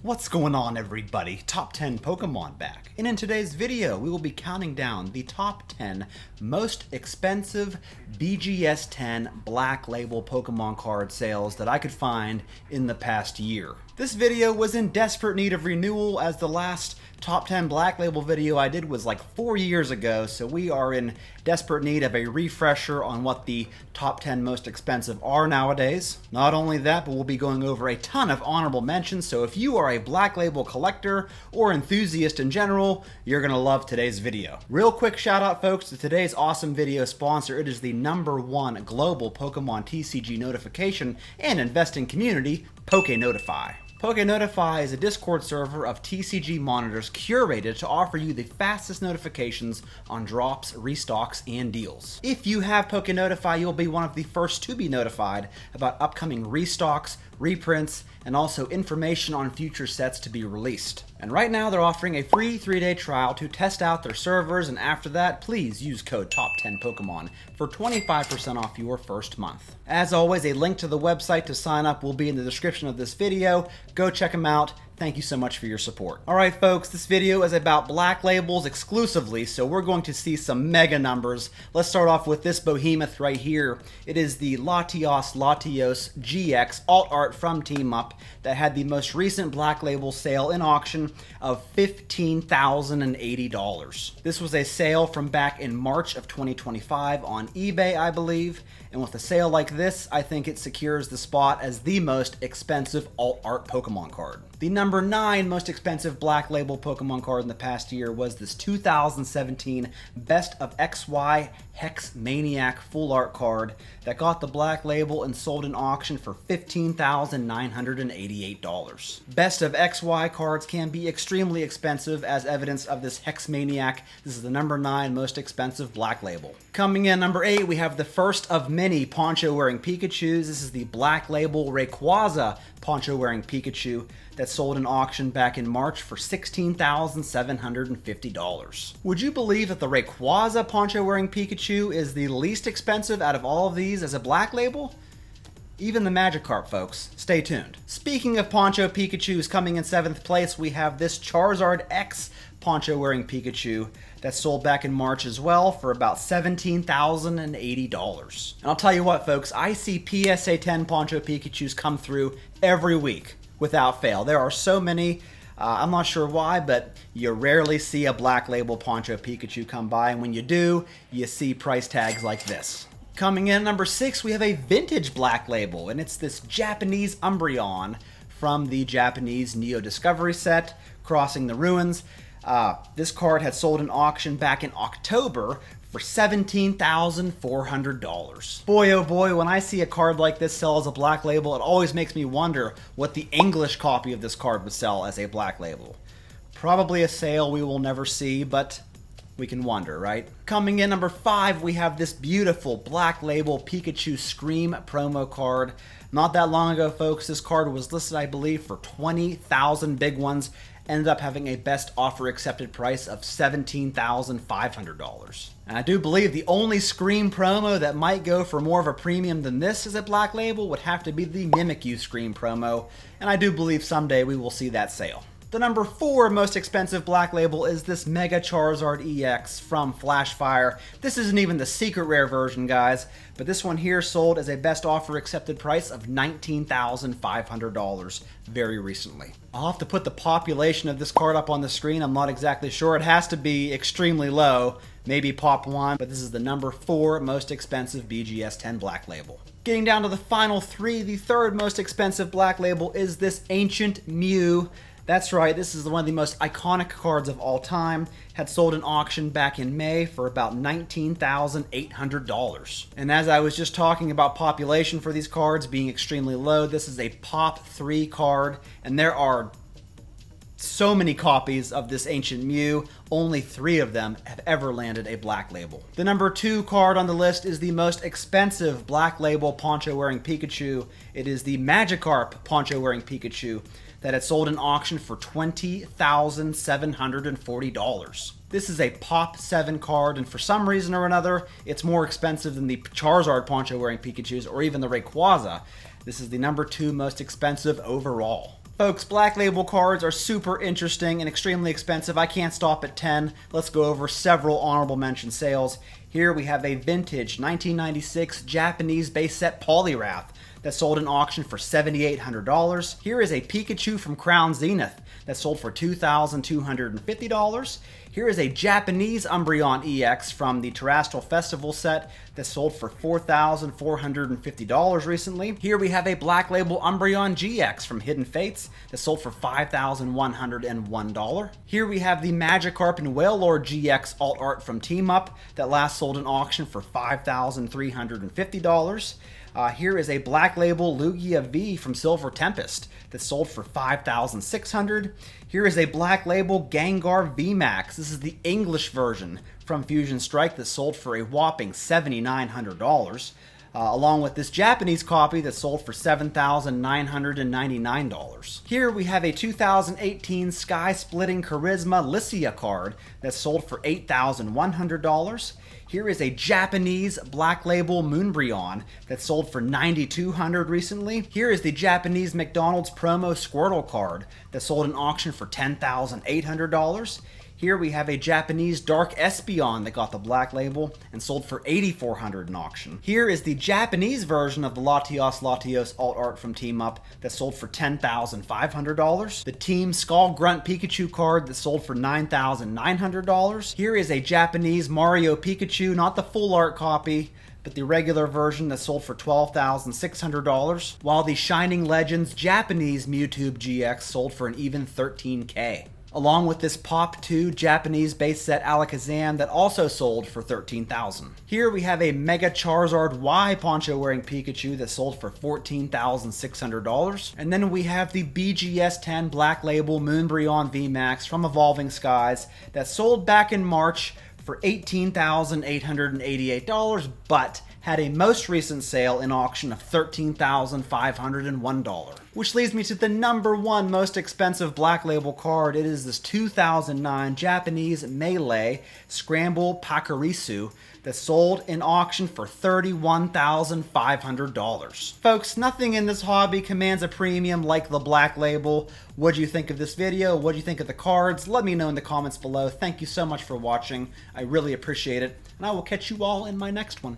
What's going on, everybody? Top 10 Pokemon back. And in today's video, we will be counting down the top 10 most expensive BGS 10 Black Label Pokemon card sales that I could find in the past year. This video was in desperate need of renewal, as the last top 10 Black Label video I did was like 4 years ago, so we are in desperate need of a refresher on what the top 10 most expensive are nowadays. Not only that, but we'll be going over a ton of honorable mentions, so if you are a Black Label collector or enthusiast in general, you're gonna love today's video. Real quick shout out, folks, to today's awesome video sponsor. It is the #1 global Pokemon TCG notification and investing community, PokeNotify. PokeNotify is a Discord server of TCG monitors curated to offer you the fastest notifications on drops, restocks, and deals. If you have PokeNotify, you'll be one of the first to be notified about upcoming restocks, reprints, and also information on future sets to be released. And right now they're offering a free 3-day trial to test out their servers, and after that, please use code TOP10POKEMON for 25% off your first month. As always, a link to the website to sign up will be in the description of this video. Go check them out. Thank you so much for your support. Alright folks, this video is about Black Labels exclusively, so we're going to see some mega numbers. Let's start off with this behemoth right here. It is the Latios GX alt art from Team Up that had the most recent Black Label sale in auction of $15,080. This was a sale from back in March of 2025 on eBay, I believe, and with a sale like this, I think it secures the spot as the most expensive alt art Pokemon card. The number 9 most expensive Black Label Pokemon card in the past year was this 2017 Best of XY Hex Maniac full art card that got the Black Label and sold in auction for $15,988. Best of XY cards can be extremely expensive, as evidence of this Hex Maniac. This is the number 9 most expensive Black Label. Coming in number 8, we have the first of many poncho-wearing Pikachus. This is the Black Label Rayquaza poncho-wearing Pikachu that sold in auction back in March for $16,750. Would you believe that the Rayquaza poncho-wearing Pikachu is the least expensive out of all of these as a Black Label? Even the Magikarp, folks. Stay tuned. Speaking of Poncho Pikachus, coming in 7th place, we have this Charizard X poncho-wearing Pikachu that sold back in March as well for about $17,080. And I'll tell you what, folks, I see PSA 10 Poncho Pikachus come through every week without fail. There are so many. I'm not sure why, but you rarely see a Black Label Poncho Pikachu come by, and when you do, you see price tags like this. Coming in number 6, we have a vintage Black Label, and it's this Japanese Umbreon from the Japanese Neo Discovery set, Crossing the Ruins. This card had sold in auction back in October for $17,400. Boy, oh boy, when I see a card like this sell as a Black Label, it always makes me wonder what the English copy of this card would sell as a Black Label. Probably a sale we will never see, but we can wonder, right? Coming in number 5, we have this beautiful Black Label Pikachu Scream promo card. Not that long ago, folks, this card was listed, I believe, for 20,000 big ones. Ended up having a best offer accepted price of $17,500. And I do believe the only Scream promo that might go for more of a premium than this as a Black Label would have to be the Mimikyu Scream promo, and I do believe someday we will see that sale. The number 4 most expensive Black Label is this Mega Charizard EX from Flashfire. This isn't even the secret rare version, guys, but this one here sold as a best offer accepted price of $19,500 very recently. I'll have to put the population of this card up on the screen. I'm not exactly sure. It has to be extremely low, maybe pop 1, but this is the number 4 most expensive BGS 10 Black Label. Getting down to the final 3, the 3rd most expensive Black Label is this Ancient Mew. That's right, this is one of the most iconic cards of all time. Had sold in auction back in May for about $19,800. And as I was just talking about population for these cards being extremely low, this is a pop 3 card, and there are so many copies of this Ancient Mew. Only 3 of them have ever landed a Black Label. The number 2 card on the list is the most expensive Black Label poncho-wearing Pikachu. It is the Magikarp poncho-wearing Pikachu that had sold in auction for $20,740. This is a Pop 7 card, and for some reason or another, it's more expensive than the Charizard poncho-wearing Pikachus or even the Rayquaza. This is the number 2 most expensive overall. Folks, Black Label cards are super interesting and extremely expensive. I can't stop at 10. Let's go over several honorable mention sales. Here we have a vintage 1996 Japanese base set Polyrath that sold in auction for $7,800. Here is a Pikachu from Crown Zenith that sold for $2,250. Here is a Japanese Umbreon EX from the Terrestrial Festival set that sold for $4,450 recently. Here we have a Black Label Umbreon GX from Hidden Fates that sold for $5,101. Here we have the Magikarp and Wailord GX alt art from Team Up that last sold in auction for $5,350. Here is a Black Label Lugia V from Silver Tempest that sold for $5,600. Here is a Black Label Gengar VMAX. This is the English version from Fusion Strike that sold for a whopping $7,900. Along with this Japanese copy that sold for $7,999. Here we have a 2018 Sky Splitting Charisma Lycia card that sold for $8,100. Here is a Japanese Black Label Moonbreon that sold for $9,200 recently. Here is the Japanese McDonald's promo Squirtle card that sold in auction for $10,800. Here we have a Japanese Dark Espeon that got the Black Label and sold for $8,400 in auction. Here is the Japanese version of the Latios alt art from Team Up that sold for $10,500. The Team Skull Grunt Pikachu card that sold for $9,900. Here is a Japanese Mario Pikachu, not the full art copy, but the regular version that sold for $12,600, while the Shining Legends Japanese Mewtwo GX sold for an even $13,000. Along with this Pop 2 Japanese base set Alakazam that also sold for $13,000. Here we have a Mega Charizard Y poncho wearing Pikachu that sold for $14,600. And then we have the BGS 10 Black Label Moonbreon VMAX from Evolving Skies that sold back in March for $18,888, but had a most recent sale in auction of $13,501. Which leads me to the number one most expensive Black Label card. It is this 2009 Japanese Melee Scramble Pakarisu that sold in auction for $31,500. Folks, nothing in this hobby commands a premium like the Black Label. What do you think of this video? What do you think of the cards? Let me know in the comments below. Thank you so much for watching. I really appreciate it, and I will catch you all in my next one.